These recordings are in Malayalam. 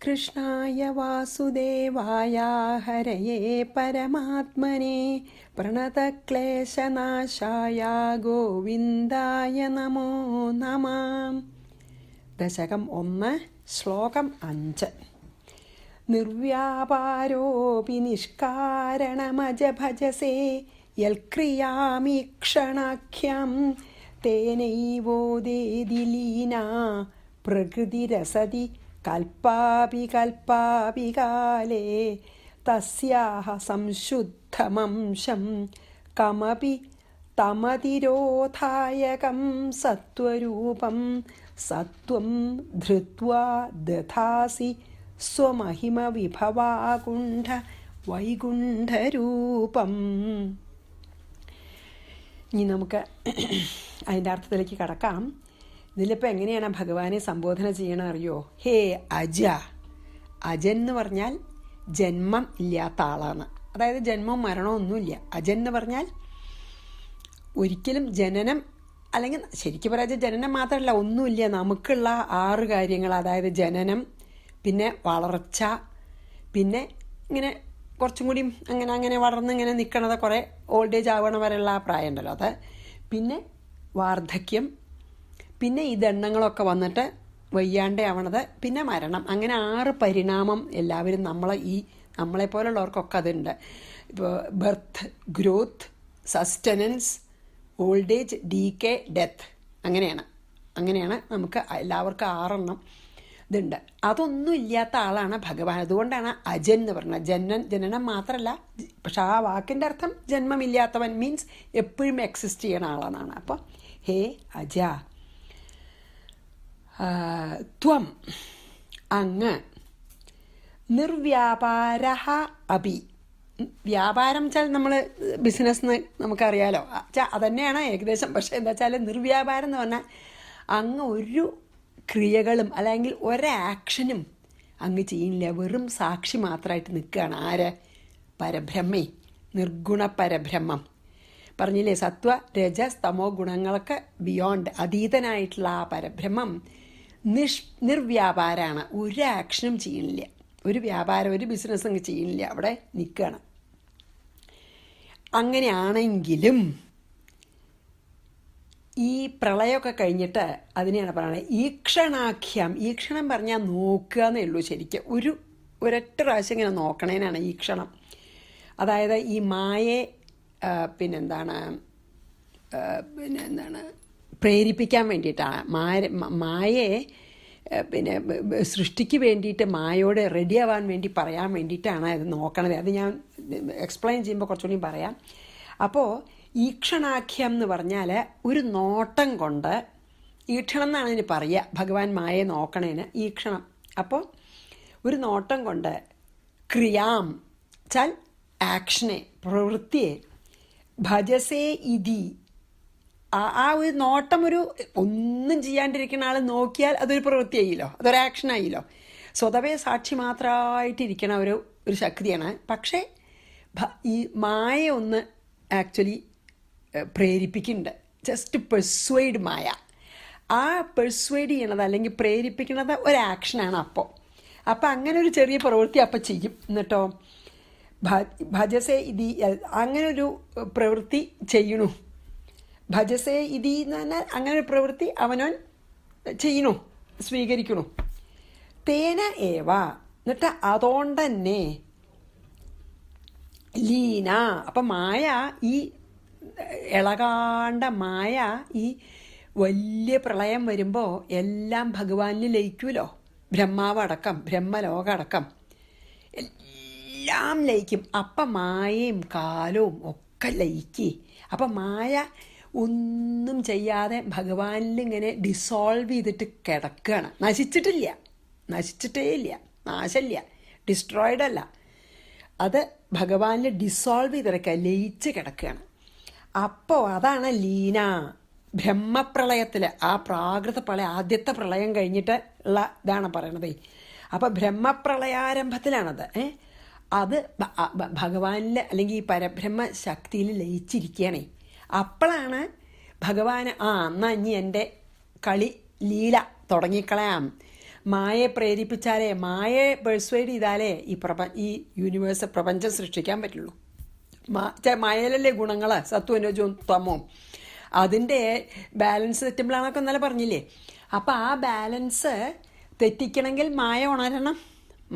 കൃഷ്ണായ വാസുദേവായ ഹരയേ പരമാത്മനെ പ്രണതക്ലേശനാശായ ഗോവിന്ദായ നമോ നമഃ. ദശകം 1 ശ്ലോകം 5. നിർവ്യാപാരോപി നിഷ്കാരണമജ ഭജസേ യൽക്രിയാമീക്ഷണാഖ്യം തേനൈവോദേതി ലീനാ പ്രകൃതിരസതി കൽപ്പാപി കാലേ തസ്യാഹ സംശുദ്ധമംശം കമപി തമതിരോധായകം സത്വരൂപം സത്വം ധൃത്വാ ദധാസി സ്വമഹിമ വിഭവാകുണ്ഠ വൈകുണ്ഠരൂപം. ഇനി നമുക്ക് അതിൻ്റെ അർത്ഥത്തിലേക്ക് കടക്കാം. ഇതിലിപ്പോൾ എങ്ങനെയാണ് ഭഗവാനെ സംബോധന ചെയ്യണം അറിയോ? ഹേ അജ. അജൻ എന്ന് പറഞ്ഞാൽ ജന്മം ഇല്ലാത്ത ആളാണ്. അതായത് ജന്മവും മരണവും ഒന്നുമില്ല. അജൻ എന്ന് പറഞ്ഞാൽ ഒരിക്കലും ജനനം, അല്ലെങ്കിൽ ശരിക്കും പറയാം ജനനം മാത്രമല്ല, ഒന്നുമില്ല. നമുക്കുള്ള 6 കാര്യങ്ങൾ, അതായത് ജനനം, പിന്നെ വളർച്ച, പിന്നെ ഇങ്ങനെ കുറച്ചും കൂടി അങ്ങനെ വളർന്ന് ഇങ്ങനെ നിൽക്കണത്, കുറേ ഓൾഡ് ഏജ് ആവണ വരെയുള്ള ആ പ്രായം ഉണ്ടല്ലോ അത്, പിന്നെ വാർദ്ധക്യം, പിന്നെ ഈ ദണ്ഡങ്ങളൊക്കെ വന്നിട്ട് വയ്യാണ്ടേ ആവണത്, പിന്നെ മരണം. അങ്ങനെ 6 പരിണാമം എല്ലാവരും നമ്മളെപ്പോലുള്ളവർക്കൊക്കെ അതുണ്ട്. ഇപ്പോൾ birth, growth, sustenance, old age, decay, death. അങ്ങനെയാണ് നമുക്ക് എല്ലാവർക്കും 6 ഇതുണ്ട്. അതൊന്നും ഇല്ലാത്ത ആളാണ് ഭഗവാൻ. അതുകൊണ്ടാണ് അജൻ എന്ന് പറഞ്ഞത്. ജനനം മാത്രമല്ല, പക്ഷെ ആ വാക്കിൻ്റെ അർത്ഥം ജന്മമില്ലാത്തവൻ മീൻസ് എപ്പോഴും എക്സിസ്റ്റ് ചെയ്യണ ആളെന്നാണ്. അപ്പോൾ ഹേ അജ, ത്വം അങ്ങ്, നിർവ്യാപാര അപി. വ്യാപാരം വെച്ചാൽ നമ്മൾ ബിസിനസ് എന്ന് നമുക്കറിയാലോ, അതന്നെയാണ് ഏകദേശം. പക്ഷേ എന്താ വെച്ചാൽ നിർവ്യാപാരം എന്ന് പറഞ്ഞാൽ അങ്ങ് ഒരു ക്രിയകളും അല്ലെങ്കിൽ ഒരാക്ഷനും അങ്ങ് ചെയ്യുന്നില്ല. വെറും സാക്ഷി മാത്രമായിട്ട് നിൽക്കുകയാണ്. ആര്? പരബ്രഹ്മേ, നിർഗുണ പരബ്രഹ്മം. പറഞ്ഞില്ലേ, സത്വ രജസ് തമോ ഗുണങ്ങളൊക്കെ ബിയോണ്ട്, അതീതനായിട്ടുള്ള ആ പരബ്രഹ്മം നിർവ്യാപാരമാണ്. ഒരു ആക്ഷനും ചെയ്യുന്നില്ല, ഒരു വ്യാപാരം, ഒരു ബിസിനസ് അങ്ങ് ചെയ്യുന്നില്ല, അവിടെ നിൽക്കുകയാണ്. അങ്ങനെയാണെങ്കിലും ഈ പ്രളയമൊക്കെ കഴിഞ്ഞിട്ട് അതിനെയാണ് പറയുന്നത് ഈക്ഷണാഖ്യം. ഈക്ഷണം പറഞ്ഞാൽ നോക്കുക എന്നേ ഉള്ളൂ. ശരിക്കും ഒരൊറ്റ പ്രാവശ്യം ഇങ്ങനെ നോക്കണേനാണ് ഈക്ഷണം. അതായത് ഈ മായയെ പിന്നെന്താണ് പ്രേരിപ്പിക്കാൻ വേണ്ടിയിട്ടാണ്. മായയെ പിന്നെ സൃഷ്ടിക്ക് വേണ്ടിയിട്ട്, മായയോട് റെഡിയാവാൻ വേണ്ടി പറയാൻ വേണ്ടിയിട്ടാണ് ഇത് നോക്കണത്. അത് ഞാൻ എക്സ്പ്ലെയിൻ ചെയ്യുമ്പോൾ കുറച്ചുകൂടി പറയാം. അപ്പോൾ ഈക്ഷണാഖ്യം എന്ന് പറഞ്ഞാൽ ഒരു നോട്ടം കൊണ്ട്, ഈക്ഷണം എന്നാണ് ഇതിന് പറയുക, ഭഗവാൻ മായയെ നോക്കണേന് ഈക്ഷണം. അപ്പോൾ ഒരു നോട്ടം കൊണ്ട് ക്രിയാം ചാൽ ആക്ഷനെ, പ്രവൃത്തിയെ, ഭജസേ ഇതി, ആ ഒരു നോട്ടം, ഒന്നും ചെയ്യാണ്ടിരിക്കുന്ന ആൾ നോക്കിയാൽ അതൊരു പ്രവൃത്തി ആയില്ലോ, അതൊരു ആക്ഷൻ ആയില്ലോ. സ്വതവേ സാക്ഷി മാത്രമായിട്ടിരിക്കണ ഒരു ശക്തിയാണ്. പക്ഷേ ഈ മായ ഒന്ന് ആക്ച്വലി പ്രേരിപ്പിക്കുന്നുണ്ട്. ജസ്റ്റ് പെർസ്വേഡ് മായ. ആ പെർസ്വേഡ് ചെയ്യണത് അല്ലെങ്കിൽ പ്രേരിപ്പിക്കുന്നത് ഒരു ആക്ഷനാണ്. അപ്പോൾ അങ്ങനെ ഒരു ചെറിയ പ്രവൃത്തി അപ്പം ചെയ്യും. എന്നിട്ടോ ഭജസേ ഇതി, അങ്ങനൊരു പ്രവൃത്തി ചെയ്യണു. ഭജസേ ഇതി എന്ന് പറഞ്ഞാൽ അങ്ങനെ ഒരു പ്രവൃത്തി അവനവൻ ചെയ്യണു, സ്വീകരിക്കണു. തേന ഏവ, എന്നിട്ട് അതുകൊണ്ട് തന്നെ ലീന. അപ്പം മായ, ഈ ഇളകാണ്ട മായ, ഈ വലിയ പ്രളയം വരുമ്പോൾ എല്ലാം ഭഗവാനിൽ ലയിക്കുമല്ലോ. ബ്രഹ്മാവടക്കം, ബ്രഹ്മലോകമടക്കം എല്ലാം ലയിക്കും. അപ്പം മായയും കാലവും ഒക്കെ ലയിക്കുക. അപ്പം മായ ഒന്നും ചെയ്യാതെ ഭഗവാനിൽ ഇങ്ങനെ ഡിസോൾവ് ചെയ്തിട്ട് കിടക്കുകയാണ്. നശിച്ചിട്ടേ ഇല്ല, നാശമില്ല, ഡിസ്ട്രോയിഡ് അല്ല. അത് ഭഗവാനിൽ ഡിസോൾവ് ചെയ്തിടക്കുക, ലയിച്ച് കിടക്കുകയാണ്. അപ്പോൾ അതാണ് ലീന. ബ്രഹ്മപ്രളയത്തിൽ, ആ പ്രാകൃത പ്രളയം, ആദ്യത്തെ പ്രളയം കഴിഞ്ഞിട്ട് ഉള്ള ഇതാണ് പറയണത്. അപ്പോൾ ബ്രഹ്മപ്രളയാരംഭത്തിലാണത്. അത് ഭഗവാനിൽ അല്ലെങ്കിൽ ഈ പരബ്രഹ്മ ശക്തിയിൽ ലയിച്ചിരിക്കുകയാണേ. അപ്പോഴാണ് ഭഗവാന് എന്നാ ഇനി എൻ്റെ കളി ലീല തുടങ്ങിക്കളയാം, മായയെ പ്രേരിപ്പിച്ചാലേ, മായയെ പെർസ്വേഡ് ചെയ്താലേ ഈ യൂണിവേഴ്സ്, പ്രപഞ്ചം സൃഷ്ടിക്കാൻ പറ്റുള്ളൂ. മായയിലല്ലേ ഗുണങ്ങൾ, സത്വം രജവും തമവും. അതിൻ്റെ ബാലൻസ് തെറ്റുമ്പോഴാണൊക്കെ ഇന്നലെ പറഞ്ഞില്ലേ. അപ്പം ആ ബാലൻസ് തെറ്റിക്കണമെങ്കിൽ മായ ഉണരണം.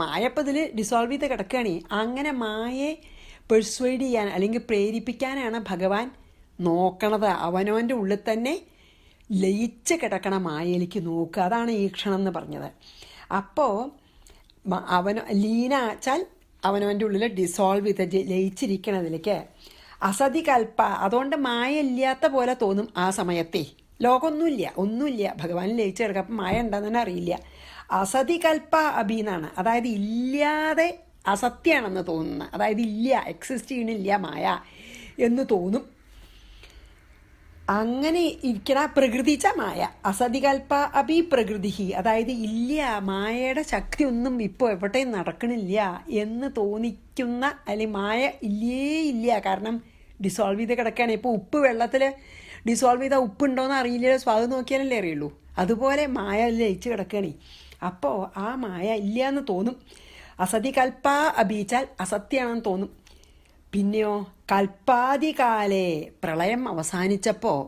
മായ ഇപ്പം ഇതിൽ ഡിസോൾവ് ചെയ്ത് കിടക്കുകയാണ്. അങ്ങനെ മായയെ പെർസ്വേഡ് ചെയ്യാൻ അല്ലെങ്കിൽ പ്രേരിപ്പിക്കാനാണ് ഭഗവാൻ നോക്കണത്. അവനവൻ്റെ ഉള്ളിൽ തന്നെ ലയിച്ച് കിടക്കണ മായയിലേക്ക് നോക്കുക. അതാണ് ഈക്ഷണം എന്ന് പറഞ്ഞത്. അപ്പോൾ ലീന വെച്ചാൽ അവനവൻ്റെ ഉള്ളിൽ ഡിസോൾവ് ചെയ്ത് ലയിച്ചിരിക്കണതിലേക്ക്. അസതി കൽപ്പ, അതുകൊണ്ട് മായ ഇല്ലാത്ത പോലെ തോന്നും ആ സമയത്തെ. ഒന്നുമില്ല, ഭഗവാൻ ലയിച്ച് കിടക്കുക. അപ്പം മായ ഉണ്ടെന്ന് തന്നെ അറിയില്ല. അസതി കൽപ്പ അബീന്നാണ്, അതായത് ഇല്ലാതെ അസത്യമാണെന്ന് തോന്നുന്നത്, അതായത് ഇല്ല, എക്സിസ്റ്റ് ചെയ്യണില്ല മായ എന്ന് തോന്നും. അങ്ങനെ ഇരിക്കണ പ്രകൃതിച്ച മായ. അസതികൽപ്പ അഭി പ്രകൃതി, അതായത് ഇല്ല, മായയുടെ ശക്തി ഒന്നും ഇപ്പോൾ എവിടെയും നടക്കണില്ല എന്ന് തോന്നിക്കുന്ന, അല്ലെങ്കിൽ മായ ഇല്ല, കാരണം ഡിസോൾവ് ചെയ്ത് കിടക്കുകയാണ്. ഇപ്പോൾ ഉപ്പ് വെള്ളത്തിൽ ഡിസോൾവ് ചെയ്താൽ ഉപ്പുണ്ടോയെന്ന് അറിയില്ലല്ലോ, സ്വാദ് നോക്കിയാലല്ലേ അറിയുള്ളൂ. അതുപോലെ മായ ലയിച്ച് കിടക്കുകയാണ്. അപ്പോൾ ആ മായ ഇല്ല എന്ന് തോന്നും. അസതികൽപ്പ അഭിച്ചാൽ അസത്യമാണെന്ന് തോന്നും. പിന്നെയോ കൽപ്പാദികാലേ, പ്രളയം അവസാനിച്ചപ്പോൾ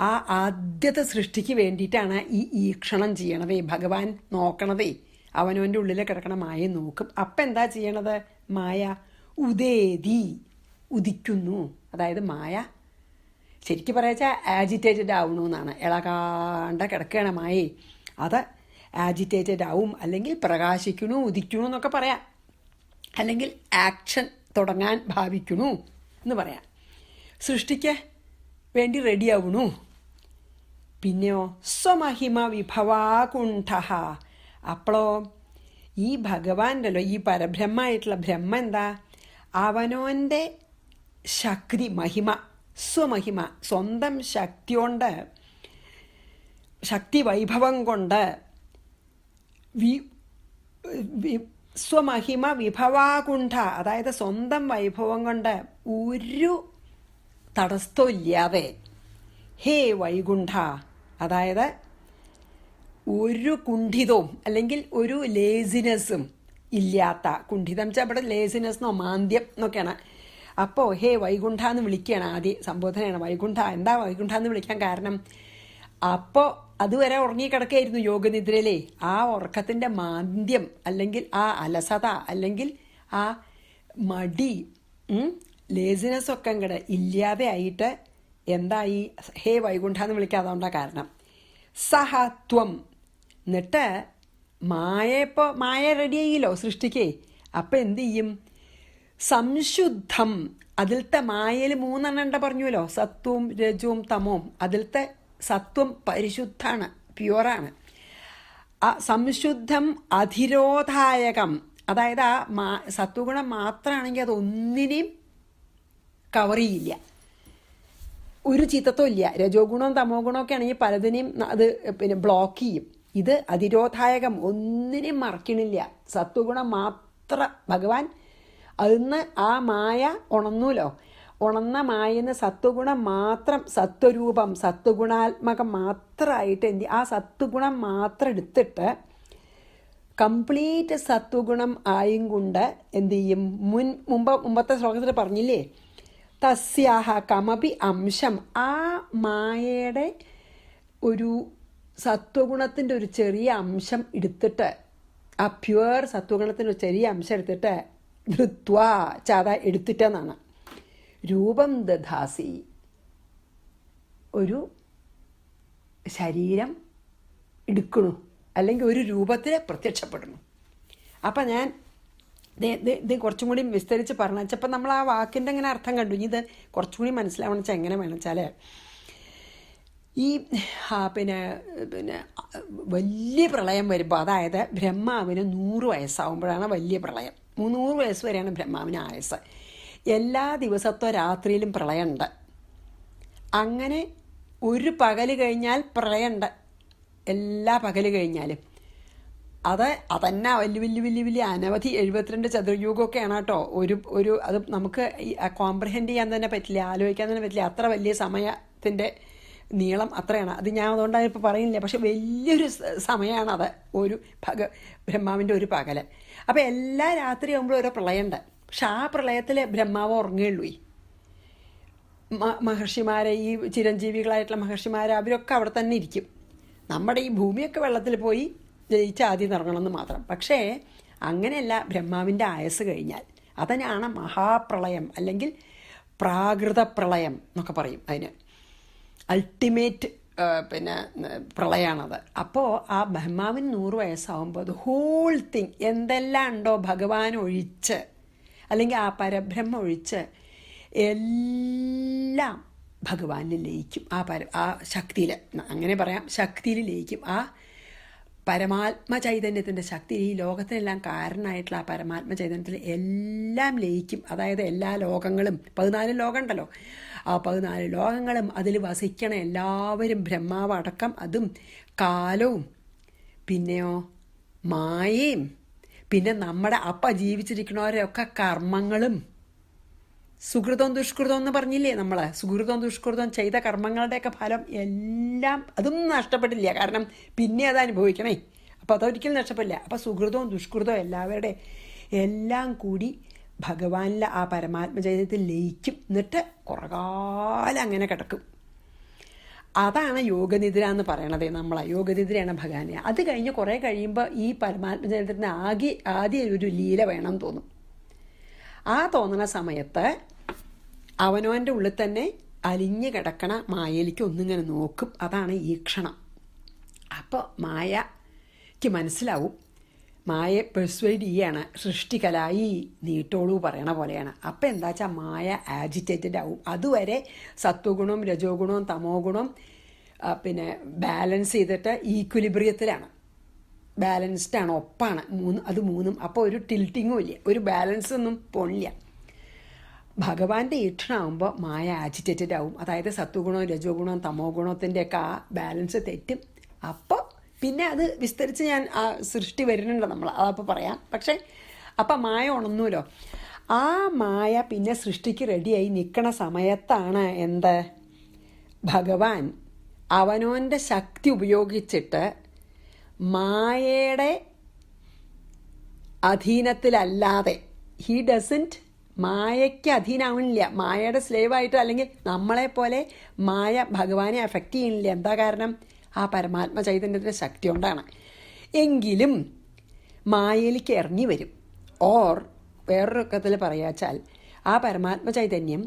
ആ ആദ്യത്തെ സൃഷ്ടിക്ക് വേണ്ടിയിട്ടാണ് ഈ ഈക്ഷണം ചെയ്യണതേ, ഭഗവാൻ നോക്കണതേ. അവനവൻ്റെ ഉള്ളിൽ കിടക്കണ മായ നോക്കും. അപ്പം എന്താ ചെയ്യണത്? മായ ഉദിക്കുന്നു. അതായത് മായ ശരിക്കും പറയാച്ചാൽ ആജിറ്റേറ്റഡ് ആവണു എന്നാണ്. ഇളകാണ്ട കിടക്കുകയാണ് മായേ. അത് ആജിറ്റേറ്റഡ് ആവും, അല്ലെങ്കിൽ പ്രകാശിക്കണു, ഉദിക്കണു എന്നൊക്കെ പറയാം. അല്ലെങ്കിൽ ആക്ഷൻ തുടങ്ങാൻ ഭാവിക്കണു എന്ന് പറയാം. സൃഷ്ടിക്ക് വേണ്ടി റെഡിയാവണു. പിന്നെയോ സ്വമഹിമ വിഭവാകുണ്ഠ. അപ്പോഴോ ഈ ഭഗവാൻ്റെല്ലോ, ഈ പരബ്രഹ്മമായിട്ടുള്ള ബ്രഹ്മ എന്താ? അവനോൻ്റെ ശക്തി, മഹിമ, സ്വമഹിമ, സ്വന്തം ശക്തി കൊണ്ട്, ശക്തി വൈഭവം കൊണ്ട്, സ്വമഹിമ വിഭവാകുണ്ഠ, അതായത് സ്വന്തം വൈഭവം കൊണ്ട് ഒരു തടസ്സവും ഇല്ലാതെ, ഹേ വൈകുണ്ഠ, അതായത് ഒരു കുണ്ഠിതവും അല്ലെങ്കിൽ ഒരു ലേസിനെസ്സും ഇല്ലാത്ത, കുണ്ഠിതം വെച്ചാൽ ഇവിടെ ലേസിനെസ് എന്നോ മാന്ദ്യം എന്നൊക്കെയാണ്. അപ്പോൾ ഹേ വൈകുണ്ഠ എന്ന് വിളിക്കുകയാണ്, ആദ്യ സംബോധനയാണ് വൈകുണ്ഠ. എന്താ വൈകുണ്ഠ എന്ന് വിളിക്കാൻ കാരണം? അപ്പോൾ അതുവരെ ഉറങ്ങിക്കിടക്കുകയായിരുന്നു യോഗനിദ്രയിലെ. ആ ഉറക്കത്തിൻ്റെ മാന്ദ്യം, അല്ലെങ്കിൽ ആ അലസത, അല്ലെങ്കിൽ ആ മടി, ലേസിനെസ്സൊക്കെ അങ്ങോട്ട് ഇല്ലാതെ ആയിട്ട് എന്തായി? ഹേ വൈകുണ്ഠ എന്ന് വിളിക്കുക. അതുകൊണ്ടാണ് കാരണം. സഹത്വം. എന്നിട്ട് മായ റെഡി ആയില്ലോ സൃഷ്ടിക്കേ. അപ്പം എന്ത് ചെയ്യും? സംശുദ്ധം. അതിലത്തെ മായയിൽ 3 എണ്ണം പറഞ്ഞുവല്ലോ, സത്വവും രജവും തമവും. അതിലത്തെ സത്വം പരിശുദ്ധാണ്, പ്യുവറാണ്. ആ സംശുദ്ധം അധിരോധായകം, അതായത് ആ സത്വഗുണം മാത്രമാണെങ്കിൽ അതൊന്നിനെയും കവർ ചെയ്യില്ല, ഒരു ചിത്തത്വം ഇല്ല. രജോ ഗുണവും തമോ ഗുണമൊക്കെ ആണെങ്കിൽ പലതിനെയും അത് ബ്ലോക്ക് ചെയ്യും. ഇത് അതിരോധായകം, ഒന്നിനെയും മറക്കണില്ല. സത്വഗുണം മാത്രം ഭഗവാൻ അതിന്ന് ആ മായ ഉണന്നൂലോ. ഉണർന്ന മായെന്ന് സത്വഗുണം മാത്രം, സത്വരൂപം, സത്വഗുണാത്മകം മാത്രമായിട്ട് ആ സത്വഗുണം മാത്രം എടുത്തിട്ട് കംപ്ലീറ്റ് സത്വഗുണം ആയും കൊണ്ട് എന്ത് ചെയ്യും? മുമ്പത്തെ ശ്ലോകത്തിൽ പറഞ്ഞില്ലേ, തസ്യാഹ കമപി അംശം, ആ മായയുടെ ഒരു സത്വഗുണത്തിൻ്റെ ഒരു ചെറിയ അംശം എടുത്തിട്ട്, ആ പ്യുവർ സത്വഗുണത്തിൻ്റെ ഒരു ചെറിയ അംശം എടുത്തിട്ട് ധൃത്വ ചാത എടുത്തിട്ടെന്നാണ്. രൂപം ദധാസി, ഒരു ശരീരം എടുക്കണു, അല്ലെങ്കിൽ ഒരു രൂപത്തിൽ പ്രത്യക്ഷപ്പെടുന്നു. അപ്പം ഞാൻ ഇത് കുറച്ചും കൂടി വിസ്തരിച്ച് പറഞ്ഞു വെച്ചപ്പോൾ നമ്മൾ ആ വാക്കിൻ്റെ ഇങ്ങനെ അർത്ഥം കണ്ടു. ഇത് കുറച്ചും കൂടി മനസ്സിലാവണം വെച്ചാൽ എങ്ങനെ വേണം വെച്ചാൽ, ഈ പിന്നെ വലിയ പ്രളയം വരുമ്പോൾ, അതായത് ബ്രഹ്മാവിന് 100 വയസ്സാവുമ്പോഴാണ് വലിയ പ്രളയം. 300 വയസ്സ് വരെയാണ് ബ്രഹ്മാവിന് ആയുസ്. എല്ലാ ദിവസത്തോ രാത്രിയിലും പ്രളയമുണ്ട്. അങ്ങനെ ഒരു പകൽ കഴിഞ്ഞാൽ പ്രളയമുണ്ട്, എല്ലാ പകൽ കഴിഞ്ഞാലും. അതന്നെ വലിയ അനവധി 72 ചതുർയുഗമൊക്കെയാണ് കേട്ടോ. അത് നമുക്ക് കോംപ്രഹെൻഡ് ചെയ്യാൻ തന്നെ പറ്റില്ല, ആലോചിക്കാൻ തന്നെ പറ്റില്ല. അത്ര വലിയ സമയത്തിൻ്റെ നീളം അത്രയാണ്. അത് ഞാൻ അതുകൊണ്ടാണ് ഇപ്പോൾ പറയുന്നില്ല. പക്ഷെ വലിയൊരു സമയമാണത്, ഒരു ബ്രഹ്മാവിൻ്റെ ഒരു പകല്. അപ്പോൾ എല്ലാ രാത്രി ആകുമ്പോഴും ഓരോ പ്രളയമുണ്ട്. പക്ഷെ ആ പ്രളയത്തിൽ ബ്രഹ്മാവ് ഉറങ്ങുകയുള്ളൂ. മഹർഷിമാരെ, ഈ ചിരഞ്ജീവികളായിട്ടുള്ള മഹർഷിമാരെ, അവരൊക്കെ അവിടെ തന്നെ ഇരിക്കും. നമ്മുടെ ഈ ഭൂമിയൊക്കെ വെള്ളത്തിൽ പോയി ജയിച്ച് ആദ്യം ഇറങ്ങണമെന്ന് മാത്രം. പക്ഷേ അങ്ങനെയല്ല, ബ്രഹ്മാവിൻ്റെ ആയസ് കഴിഞ്ഞാൽ അതിനാണ് മഹാപ്രളയം അല്ലെങ്കിൽ പ്രാകൃത പ്രളയം എന്നൊക്കെ പറയും. അതിന് അൾട്ടിമേറ്റ് പ്രളയമാണത്. അപ്പോൾ ആ ബ്രഹ്മാവിന് 100 വയസ്സാകുമ്പോൾ അത് ഹോൾ തിങ് എന്തെല്ലാം ഉണ്ടോ ഭഗവാൻ ഒഴിച്ച് അല്ലെങ്കിൽ ആ പരബ്രഹ്മ ഒഴിച്ച് എല്ലാം ഭഗവാനിൽ ലയിക്കും. ആ ശക്തിയിൽ, അങ്ങനെ പറയാം, ശക്തിയിൽ ലയിക്കും. ആ പരമാത്മ ചൈതന്യത്തിൻ്റെ ശക്തി, ഈ ലോകത്തിനെല്ലാം കാരണമായിട്ടുള്ള ആ പരമാത്മ ചൈതന്യത്തിൽ എല്ലാം ലയിക്കും. അതായത് എല്ലാ ലോകങ്ങളും, 14 ലോകം ഉണ്ടല്ലോ, ആ 14 ലോകങ്ങളും അതിൽ വസിക്കണ എല്ലാവരും, ബ്രഹ്മാവ് അടക്കം, അതും കാലവും പിന്നെയോ മായയും പിന്നെ നമ്മുടെ ജീവിച്ചിരിക്കുന്നവരെയൊക്കെ കർമ്മങ്ങളും, സുഹൃതവും ദുഷ്കൃതവും എന്ന് പറഞ്ഞില്ലേ നമ്മൾ, സുഹൃതവും ദുഷ്കൃതവും ചെയ്ത കർമ്മങ്ങളുടെയൊക്കെ ഫലം എല്ലാം അതൊന്നും നഷ്ടപ്പെട്ടില്ല. കാരണം പിന്നെ അത് അനുഭവിക്കണേ, അപ്പോൾ അതൊരിക്കലും നഷ്ടപ്പെടില്ല. അപ്പോൾ സുഹൃതവും ദുഷ്കൃതവും എല്ലാവരുടെ എല്ലാം കൂടി ഭഗവാനിലെ ആ പരമാത്മചൈതന്യത്തിൽ ലയിക്കും. എന്നിട്ട് കുറേ കാലം അങ്ങനെ കിടക്കും. അതാണ് യോഗനിദ്ര എന്ന് പറയണത്. നമ്മളെ യോഗനിദ്രയാണ് ഭഗവാനെ. അത് കഴിഞ്ഞ് കുറേ കഴിയുമ്പോൾ ഈ പരമാത്മചൈതന്യത്തിന് ആദ്യം ഒരു ലീല വേണം തോന്നും. ആ തോന്നുന്ന സമയത്ത് അവനവൻ്റെ ഉള്ളിൽ തന്നെ അലിഞ്ഞു കിടക്കണ മായയിലേക്ക് ഒന്നിങ്ങനെ നോക്കും. അതാണ് ഈക്ഷണം. അപ്പോൾ മായയ്ക്ക് മനസ്സിലാവും, മായയെ പെർസ്വേഡ് ചെയ്യാണ്, സൃഷ്ടികലായി നീട്ടോളൂ പറയണ പോലെയാണ്. അപ്പം എന്താ വെച്ചാൽ മായ ആജിറ്റേറ്റഡ് ആവും. അതുവരെ സത്വഗുണവും രജോ ഗുണവും തമോ ഗുണവും ബാലൻസ് ചെയ്തിട്ട് ഈക്വിലിബ്രിയത്തിലാണ്, ബാലൻസ്ഡാണ്, ഒപ്പാണ് അത് മൂന്നും. അപ്പോൾ ഒരു ടിൽറ്റിങ്ങും ഇല്ല, ഒരു ബാലൻസ് ഒന്നും പോണില്ല. ഭഗവാന്റെ ഈക്ഷണമാകുമ്പോൾ മായ ആജിറ്റേറ്റഡ് ആവും. അതായത് സത്വഗുണവും രജോ ഗുണവും തമോ ഗുണത്തിൻ്റെയൊക്കെ ആ ബാലൻസ് തെറ്റും. അപ്പോൾ പിന്നെ അത് വിസ്തരിച്ച് ഞാൻ ആ സൃഷ്ടി വരുന്നുണ്ട് നമ്മൾ, അതപ്പോൾ പറയാം. പക്ഷേ അപ്പം മായ ഉണർന്നൂലോ. ആ മായ പിന്നെ സൃഷ്ടിക്ക് റെഡിയായി നിൽക്കണ സമയത്താണ് എന്ത്, ഭഗവാൻ അവനവൻ്റെ ശക്തി ഉപയോഗിച്ചിട്ട് മായയുടെ അധീനത്തിലല്ലാതെ, ഹീ ഡസൻറ്റ്, മായയ്ക്ക് അധീനമാവണില്ല, മായയുടെ സ്ലേവായിട്ട്, അല്ലെങ്കിൽ നമ്മളെപ്പോലെ മായ ഭഗവാനെ അഫക്റ്റ് ചെയ്യണില്ല. എന്താ കാരണം? ആ പരമാത്മ ചൈതന്യത്തിൻ്റെ ശക്തി കൊണ്ടാണ്. എങ്കിലും മായയിലേക്ക് ഇറങ്ങി വരും. ഓർ വേറൊരു കത്തിൽ പറയാച്ചാൽ ആ പരമാത്മ ചൈതന്യം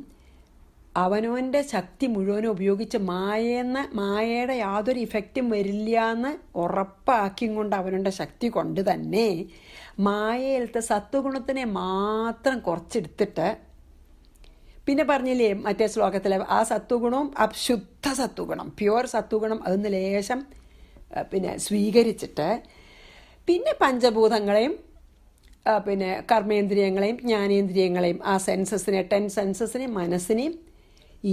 അവനവൻ്റെ ശക്തി മുഴുവനും ഉപയോഗിച്ച് മായയുടെ യാതൊരു ഇഫക്റ്റും വരില്ല എന്ന് ഉറപ്പാക്കിയും കൊണ്ട് അവനവൻ്റെ ശക്തി കൊണ്ട് തന്നെ മായയിലത്തെ സത്വഗുണത്തിനെ മാത്രം കുറച്ചെടുത്തിട്ട്, പിന്നെ പറഞ്ഞില്ലേ മറ്റേ ശ്ലോകത്തിലെ ആ സത്വഗുണവും ശുദ്ധ സത്വഗുണം, പ്യുവർ സത്വഗുണം, അതൊന്ന് ലേശം സ്വീകരിച്ചിട്ട് പിന്നെ പഞ്ചഭൂതങ്ങളെയും കർമ്മേന്ദ്രിയങ്ങളെയും ജ്ഞാനേന്ദ്രിയങ്ങളെയും ആ 10 സെൻസസിനെയും മനസ്സിനെയും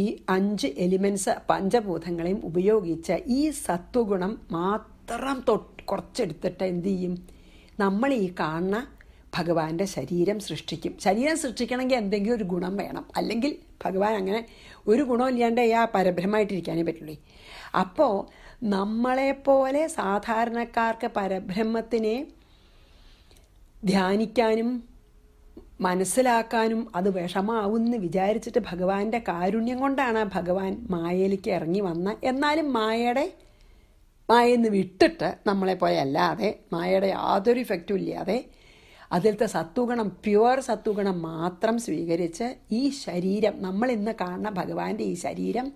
ഈ 5 എലിമെൻറ്റ്സ് പഞ്ചഭൂതങ്ങളെയും ഉപയോഗിച്ച് ഈ സത്വഗുണം മാത്രം കുറച്ചെടുത്തിട്ട് എന്തു ചെയ്യും, നമ്മൾ ഈ കാണുന്ന ഭഗവാന്റെ ശരീരം സൃഷ്ടിക്കും. ശരീരം സൃഷ്ടിക്കണമെങ്കിൽ എന്തെങ്കിലും ഒരു ഗുണം വേണം, അല്ലെങ്കിൽ ഭഗവാൻ അങ്ങനെ ഒരു ഗുണമില്ലാണ്ട് ആ പരബ്രഹ്മമായിട്ടിരിക്കാനേ പറ്റുള്ളൂ. അപ്പോൾ നമ്മളെപ്പോലെ സാധാരണക്കാർക്ക് പരബ്രഹ്മത്തിനെ ധ്യാനിക്കാനും മനസ്സിലാക്കാനും അത് വിഷമാവുമെന്ന് വിചാരിച്ചിട്ട് ഭഗവാന്റെ കാരുണ്യം കൊണ്ടാണ് ഭഗവാൻ മായയിലേക്ക് ഇറങ്ങി വന്ന. എന്നാലും മായന്ന് വിട്ടിട്ട് നമ്മളെപ്പോലെ അല്ലാതെ, മായയുടെ യാതൊരു ഇഫക്റ്റും ഇല്ലാതെ അതിലത്തെ സത്വഗുണം, പ്യുവർ സത്വഗുണം മാത്രം സ്വീകരിച്ച് ഈ ശരീരം, നമ്മളിന്ന് കാണുന്ന ഭഗവാന്റെ ഈ ശരീരം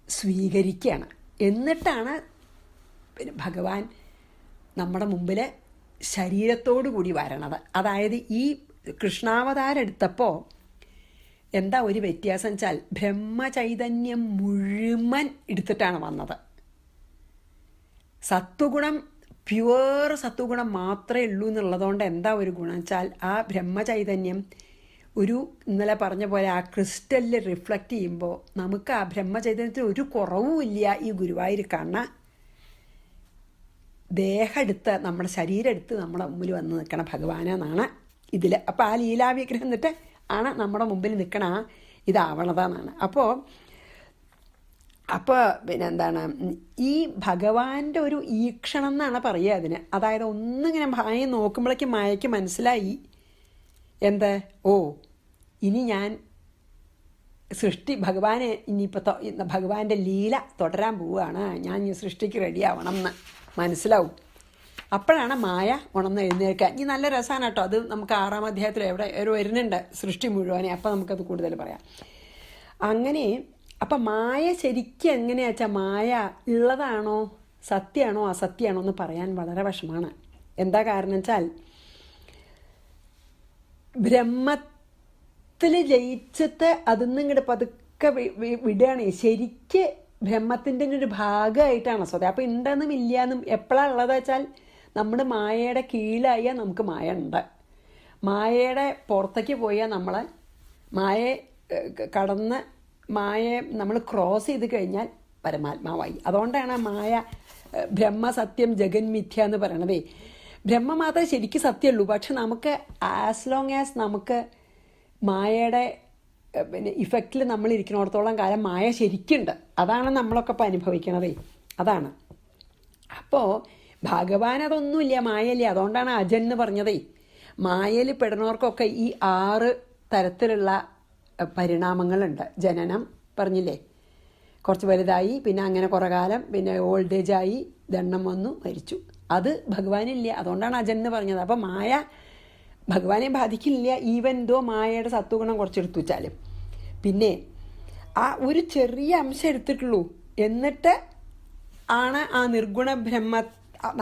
സ്വീകരിക്കുകയാണ്. എന്നിട്ടാണ് ഭഗവാൻ നമ്മുടെ മുമ്പിൽ ശരീരത്തോടു കൂടി വരണത്. അതായത് ഈ കൃഷ്ണാവതാരം എടുത്തപ്പോൾ എന്താ ഒരു വ്യത്യാസം വെച്ചാൽ ബ്രഹ്മചൈതന്യം മുഴുവൻ എടുത്തിട്ടാണ് വന്നത്. സത്വഗുണം, പ്യുവർ സത്വഗുണം മാത്രമേ ഉള്ളൂ എന്നുള്ളതുകൊണ്ട് എന്താ ഒരു ഗുണം വെച്ചാൽ ആ ബ്രഹ്മചൈതന്യം ഇന്നലെ പറഞ്ഞ പോലെ ആ ക്രിസ്റ്റലിൽ റിഫ്ലക്റ്റ് ചെയ്യുമ്പോൾ നമുക്ക് ആ ബ്രഹ്മചൈതന്യത്തിന് ഒരു കുറവുമില്ല. ഈ ഗുരുവായൂർ കാണുന്ന ദേഹം എടുത്ത്, നമ്മുടെ ശരീരം എടുത്ത് നമ്മുടെ മുമ്പിൽ വന്ന് നിൽക്കണ ഭഗവാനാണ് ഇതിൽ. അപ്പോൾ ആ ലീലാവിഗ്രഹം എന്നിട്ട് ആണ് നമ്മുടെ മുമ്പിൽ നിൽക്കണ ഇതാവണതെന്നാണ്. അപ്പോൾ അപ്പോൾ പിന്നെന്താണ്, ഈ ഭഗവാന്റെ ഒരു ഈക്ഷണം എന്നാണ് പറയുക അതിന്. അതായത് ഒന്നിങ്ങനെ മായ നോക്കുമ്പോഴേക്കും മായയ്ക്ക് മനസ്സിലായി എന്ത്, ഓ ഇനി ഞാൻ ഭഗവാനെ ഇനിയിപ്പോൾ ഭഗവാന്റെ ലീല തുടരാൻ പോവുകയാണ്, ഞാൻ ഈ സൃഷ്ടിക്ക് റെഡിയാവണം എന്ന് മനസ്സിലാവും. അപ്പോഴാണ് മായ ഉണർന്ന് എഴുന്നേൽക്കാൻ. ഇനി നല്ല രസമാണ് കേട്ടോ, അത് നമുക്ക് 6-ാം അധ്യായത്തിൽ എവിടെ ഒരു വരുന്നുണ്ട് സൃഷ്ടി മുഴുവനെ, അപ്പം നമുക്കത് കൂടുതൽ പറയാം. അങ്ങനെ അപ്പം മായ ശരിക്കും എങ്ങനെയാ വെച്ചാൽ, മായ ഉള്ളതാണോ സത്യമാണോ അസത്യമാണോ എന്ന് പറയാൻ വളരെ വിഷമമാണ്. എന്താ കാരണം വെച്ചാൽ, ബ്രഹ്മത്തിൽ ജയിച്ചിട്ട് അതിന്ന് ഇങ്ങോട്ട് പതുക്കെ വിടുകയാണ്. ശരിക്ക് ബ്രഹ്മത്തിൻ്റെ ഒരു ഭാഗമായിട്ടാണ് സ്വതം. അപ്പം ഉണ്ടെന്നും ഇല്ലയെന്നും എപ്പോഴാണ് ഉള്ളതെന്ന് വെച്ചാൽ, നമ്മുടെ മായയുടെ കീഴിലായാൽ നമുക്ക് മായ ഉണ്ട്, മായയുടെ പുറത്തേക്ക് പോയാൽ നമ്മളെ മായയെ കടന്ന് മായയെ നമ്മൾ ക്രോസ് ചെയ്ത് കഴിഞ്ഞാൽ പരമാത്മാവായി. അതുകൊണ്ടാണ് മായ ബ്രഹ്മസത്യം ജഗന്മിഥ്യ എന്ന് പറയണതേ. ബ്രഹ്മം മാത്രമേ ശരിക്കും സത്യമുള്ളൂ. പക്ഷെ നമുക്ക് ആസ് ലോങ് ആസ് നമുക്ക് മായയുടെ പിന്നെ ഇഫക്റ്റിൽ നമ്മൾ ഇരിക്കുന്നിടത്തോളം കാലം മായ ശരിക്കുണ്ട്. അതാണ് നമ്മളൊക്കെ ഇപ്പം അനുഭവിക്കണതേ, അതാണ്. അപ്പോൾ ഭഗവാൻ അതൊന്നുമില്ല, മായയില്ല. അതുകൊണ്ടാണ് അജൻ എന്ന് പറഞ്ഞതേ. മായയിൽ പെടുന്നവർക്കൊക്കെ ഈ 6 തരത്തിലുള്ള പരിണാമങ്ങളുണ്ട്. ജനനം പറഞ്ഞില്ലേ, കുറച്ച് വലുതായി, പിന്നെ അങ്ങനെ കുറേ കാലം, പിന്നെ ഓൾഡ് ഏജ് ആയി, ദണ്ണം വന്നു, മരിച്ചു. അത് ഭഗവാനില്ല. അതുകൊണ്ടാണ് അജൻ എന്ന് പറഞ്ഞത്. അപ്പം മായ ഭഗവാനെ ബാധിക്കില്ല, ഈവൻ ദോ മായയുടെ സത്വഗുണം കുറച്ചെടുത്തു വെച്ചാലും. പിന്നെ ആ ഒരു ചെറിയ അംശം എടുത്തിട്ടുള്ളൂ, എന്നിട്ട് ആണ് ആ നിർഗുണ ബ്രഹ്മ.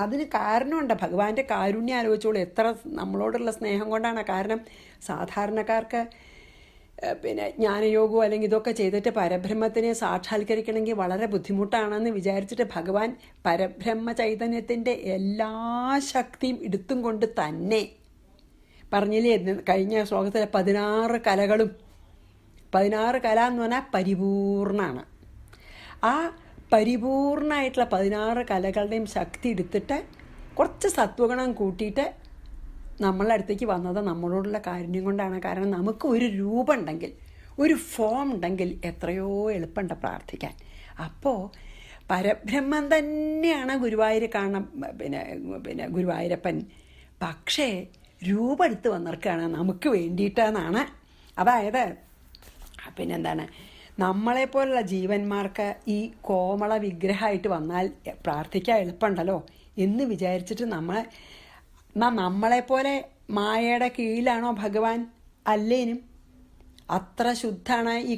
അതിന് കാരണമുണ്ട്. ഭഗവാന്റെ കാരുണ്യം ആലോചിച്ചോളൂ, എത്ര നമ്മളോടുള്ള സ്നേഹം കൊണ്ടാണ്. കാരണം സാധാരണക്കാർക്ക് പിന്നെ ജ്ഞാനയോഗമോ അല്ലെങ്കിൽ ഇതൊക്കെ ചെയ്തിട്ട് പരബ്രഹ്മത്തിനെ സാക്ഷാത്കരിക്കണമെങ്കിൽ വളരെ ബുദ്ധിമുട്ടാണെന്ന് വിചാരിച്ചിട്ട് ഭഗവാൻ പരബ്രഹ്മ ചൈതന്യത്തിൻ്റെ എല്ലാ ശക്തിയും എടുത്തും കൊണ്ട് തന്നെ പറഞ്ഞില്ലേ കഴിഞ്ഞ ശ്ലോകത്തിലെ 16 കലകളും. 16 കല എന്ന് പറഞ്ഞാൽ പരിപൂർണമാണ്. ആ പരിപൂർണമായിട്ടുള്ള 16 കലകളുടെയും ശക്തി എടുത്തിട്ട് കുറച്ച് സത്വഗുണം കൂട്ടിയിട്ട് നമ്മളെ അടുത്തേക്ക് വന്നത് നമ്മളോടുള്ള കാരുണ്യം കൊണ്ടാണ്. കാരണം നമുക്ക് ഒരു രൂപം ഉണ്ടെങ്കിൽ, ഒരു ഫോം ഉണ്ടെങ്കിൽ എത്രയോ എളുപ്പമുണ്ട് പ്രാർത്ഥിക്കാൻ. അപ്പോൾ പരബ്രഹ്മം തന്നെയാണ് ഗുരുവായൂർ കാണണം, പിന്നെ ഗുരുവായൂരപ്പൻ. പക്ഷേ രൂപം എടുത്ത് വന്നിരിക്കുകയാണ് നമുക്ക് വേണ്ടിയിട്ടെന്നാണ്. അതായത് പിന്നെന്താണ്, നമ്മളെപ്പോലുള്ള ജീവന്മാർക്ക് ഈ കോമള വിഗ്രഹമായിട്ട് വന്നാൽ പ്രാർത്ഥിക്കാൻ എളുപ്പമുണ്ടല്ലോ എന്ന് വിചാരിച്ചിട്ട് നമ്മളെപ്പോലെ മായയുടെ കീഴിലാണോ ഭഗവാൻ? അല്ലേനും അത്ര ശുദ്ധാണ് ഈ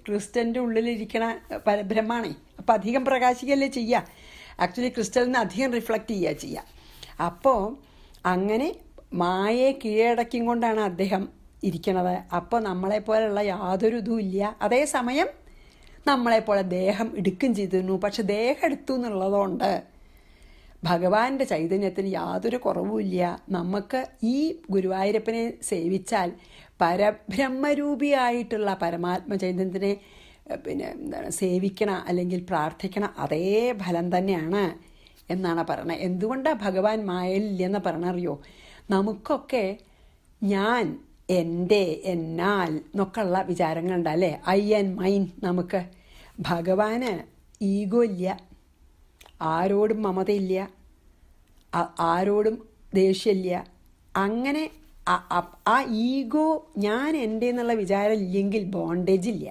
ക്രിസ്റ്റലിൻ്റെ ഉള്ളിലിരിക്കണ പരബ്രഹ്മാണേ. അപ്പം അധികം പ്രകാശിക്കല്ലേ ചെയ്യുക, ആക്ച്വലി ക്രിസ്റ്റലിന് അധികം റിഫ്ലക്റ്റ് ചെയ്യുക. അപ്പോൾ അങ്ങനെ മായയെ കീഴടക്കിയും കൊണ്ടാണ് അദ്ദേഹം ഇരിക്കണത്. അപ്പോൾ നമ്മളെപ്പോലെയുള്ള യാതൊരു ഇതും ഇല്ല. അതേസമയം നമ്മളെപ്പോലെ ദേഹം എടുക്കുകയും ചെയ്തിരുന്നു. പക്ഷെ ദേഹം എടുത്തു എന്നുള്ളതുകൊണ്ട് ഭഗവാന്റെ ചൈതന്യത്തിന് യാതൊരു കുറവുമില്ല. നമുക്ക് ഈ ഗുരുവായൂരപ്പനെ സേവിച്ചാൽ പരബ്രഹ്മരൂപിയായിട്ടുള്ള പരമാത്മ ചൈതന്യത്തിനെ സേവിക്കണ അല്ലെങ്കിൽ പ്രാർത്ഥിക്കണ അതേ ഫലം തന്നെയാണ് എന്നാണ് പറയണത്. എന്തുകൊണ്ടാണ് ഭഗവാൻ മായയിലില്ലെന്ന് പറഞ്ഞറിയോ? നമുക്കൊക്കെ ഞാൻ, എൻ്റെ, എന്നാൽ എന്നൊക്കെയുള്ള വിചാരങ്ങളുണ്ടല്ലേ, ഐ ആൻഡ് മൈൻ. നമുക്ക് ഭഗവാന് ഈഗോ ഇല്ല, ആരോടും മമതയില്ല, ആരോടും ദേഷ്യമില്ല. അങ്ങനെ ആ ഈഗോ ഞാൻ എൻ്റെ എന്നുള്ള വിചാരം ഇല്ലെങ്കിൽ ബോണ്ടേജ് ഇല്ല.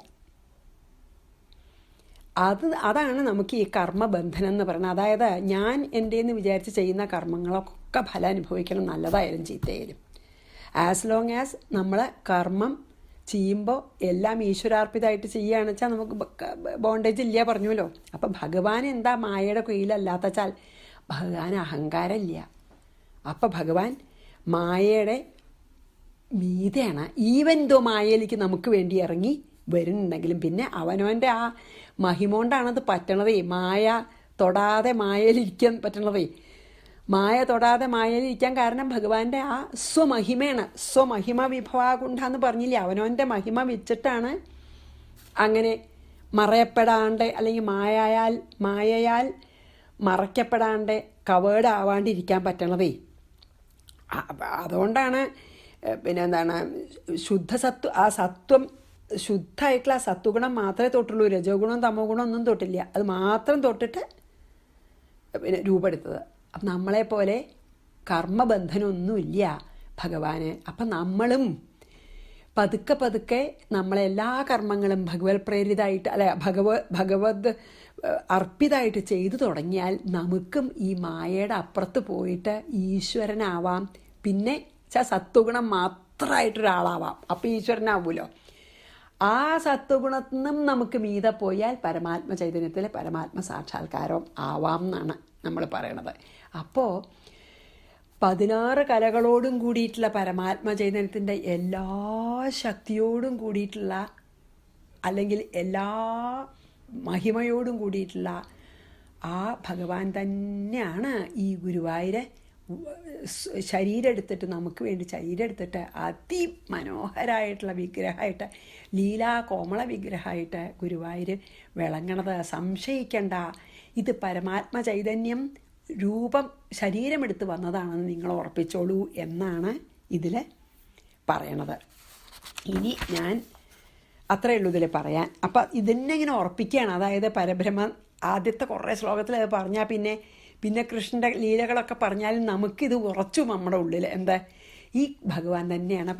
അതാണ് നമുക്ക് ഈ കർമ്മബന്ധനം എന്ന് പറയുന്നത്. അതായത് ഞാൻ എൻ്റെ എന്ന് വിചാരിച്ച് ചെയ്യുന്ന കർമ്മങ്ങളൊക്കെ ഫലം അനുഭവിക്കണം, നല്ലതായാലും ചീത്തയായാലും. ആസ് ലോങ് ആസ് നമ്മൾ കർമ്മം ചെയ്യുമ്പോൾ എല്ലാം ഈശ്വരാർപ്പിതമായിട്ട് ചെയ്യുകയാണെന്ന് വെച്ചാൽ നമുക്ക് ബോണ്ടേജ് ഇല്ല പറഞ്ഞല്ലോ. അപ്പം ഭഗവാൻ എന്താ മായയുടെ കീഴിലല്ലാത്ത വെച്ചാൽ ഭഗവാൻ അഹങ്കാരമില്ല. അപ്പം ഭഗവാൻ മായയുടെ മീതെയാണ്. ഈവൻ ദോ മായയിലേക്ക് നമുക്ക് വേണ്ടി ഇറങ്ങി വരുന്നുണ്ടെങ്കിലും പിന്നെ അവനവൻ്റെ ആ മഹിമ കൊണ്ടാണത് പറ്റണതേ. മായ തൊടാതെ മായയിലിരിക്കാൻ പറ്റണതേ. മായ തൊടാതെ മായയിലിരിക്കാൻ കാരണം ഭഗവാന്റെ ആ സ്വമഹിമയാണ്. സ്വമഹിമ വിഭവാകുണ്ടെന്ന് പറഞ്ഞില്ലേ, അവനവൻ്റെ മഹിമ വെച്ചിട്ടാണ് അങ്ങനെ മറയപ്പെടാണ്ട് അല്ലെങ്കിൽ മായയാൽ മറയ്ക്കപ്പെടാണ്ട് കവേർഡ് ആവാണ്ടിരിക്കാൻ പറ്റണതേ. അതുകൊണ്ടാണ് പിന്നെന്താണ് ആ സത്വം ശുദ്ധമായിട്ടുള്ള സത്വഗുണം മാത്രമേ തൊട്ടുള്ളൂ. രജോ ഗുണം തമോ ഗുണം ഒന്നും തൊട്ടില്ല. അത് മാത്രം തൊട്ടിട്ട് പിന്നെ രൂപമെടുത്തത്. അപ്പം നമ്മളെപ്പോലെ കർമ്മബന്ധനമൊന്നുമില്ല ഭഗവാന്. അപ്പം നമ്മളും പതുക്കെ പതുക്കെ നമ്മളെല്ലാ കർമ്മങ്ങളും ഭഗവത് പ്രേരിതമായിട്ട് അല്ല ഭഗവത് അർപ്പിതമായിട്ട് ചെയ്തു തുടങ്ങിയാൽ നമുക്കും ഈ മായയുടെ അപ്പുറത്ത് പോയിട്ട് ഈശ്വരനാവാം. പിന്നെ സത്വഗുണം മാത്രമായിട്ടൊരാളാവാം. അപ്പം ഈശ്വരനാവുമല്ലോ. ആ സത്വഗുണത്തിൽ നിന്നും നമുക്ക് മീതെ പോയാൽ പരമാത്മ ചൈതന്യത്തിലെ പരമാത്മ സാക്ഷാത്കാരം ആവാം എന്നാണ് നമ്മൾ പറയണത്. അപ്പോൾ 16 കലകളോടും കൂടിയിട്ടുള്ള പരമാത്മ ചൈതന്യത്തിൻ്റെ എല്ലാ ശക്തിയോടും കൂടിയിട്ടുള്ള അല്ലെങ്കിൽ എല്ലാ മഹിമയോടും കൂടിയിട്ടുള്ള ആ ഭഗവാൻ തന്നെയാണ് ഈ ഗുരുവായൂർ ശരീരം എടുത്തിട്ട് നമുക്ക് വേണ്ടി ശരീരം എടുത്തിട്ട് അതിമനോഹരമായിട്ടുള്ള വിഗ്രഹമായിട്ട് ലീലാ കോമള വിഗ്രഹമായിട്ട് ഗുരുവായൂർ വിളങ്ങണത്. സംശയിക്കണ്ട, ഇത് പരമാത്മ ചൈതന്യം രൂപം ശരീരമെടുത്ത് വന്നതാണെന്ന് നിങ്ങൾ ഉറപ്പിച്ചോളൂ എന്നാണ് ഇതിൽ പറയണത്. ഇനി ഞാൻ അത്രയേ ഉള്ളൂ ഇതിൽ പറയാൻ. അപ്പം ഇതന്നെ ഇങ്ങനെ ഉറപ്പിക്കുകയാണ്. അതായത് പരബ്രഹ്മ ആദ്യത്തെ കുറേ ശ്ലോകത്തിൽ അത് പറഞ്ഞാൽ പിന്നെ കൃഷ്ണൻ്റെ ലീലകളൊക്കെ പറഞ്ഞാലും നമുക്കിത് ഉറച്ചു നമ്മുടെ ഉള്ളിൽ. എന്താ, ഈ ഭഗവാൻ തന്നെയാണ്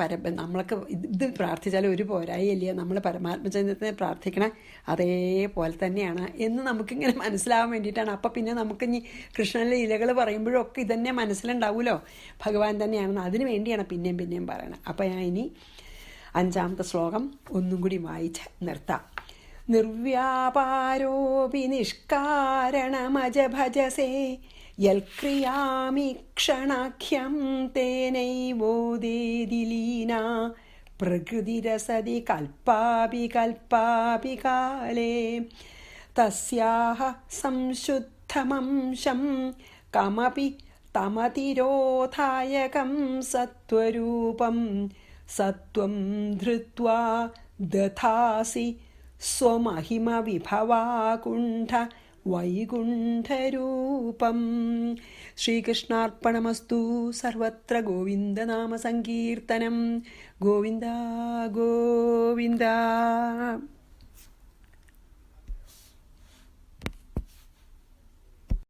നമ്മൾക്ക് ഇത് പ്രാർത്ഥിച്ചാൽ ഒരു പോരായില്ലേ, നമ്മൾ പരമാത്മചൈതന്യത്തിനെ പ്രാർത്ഥിക്കണേ അതേപോലെ തന്നെയാണ് എന്ന് നമുക്കിങ്ങനെ മനസ്സിലാവാൻ വേണ്ടിയിട്ടാണ്. അപ്പം പിന്നെ നമുക്കിനി കൃഷ്ണൻ്റെ ലീലകൾ പറയുമ്പോഴൊക്കെ ഇതന്നെ മനസ്സിലുണ്ടാവുമല്ലോ ഭഗവാൻ തന്നെയാണെന്ന്. അതിന് വേണ്ടിയാണ് പിന്നെയും പറയണത്. അപ്പം ഞാൻ ഇനി 5ാമത്തെ ശ്ലോകം ഒന്നും കൂടി വായിച്ച് നിർത്താം. നിർവ്യാപാരോപി നിഷ്കാരണമജ ഭജസേ യൽക്രിയാമീക്ഷണാഖ്യം തേനൈവോദേതി ലീനാ പ്രകൃതിരസതി കൽപ്പാപി കാലേ തസ്യാഹ സംശുദ്ധമംശം കമപി തമതിരോധായകം സത്വരൂപം സത്വം ധൃത്വാ ദധാസി സ്വമഹിമ വിഭവാകുണ്ഠ വൈകുണ്ഠരൂപം. ശ്രീകൃഷ്ണാർപ്പണമസ്തു. സർവത്ര ഗോവിന്ദനാമ സങ്കീർത്തനം. ഗോവിന്ദ ഗോവിന്ദ.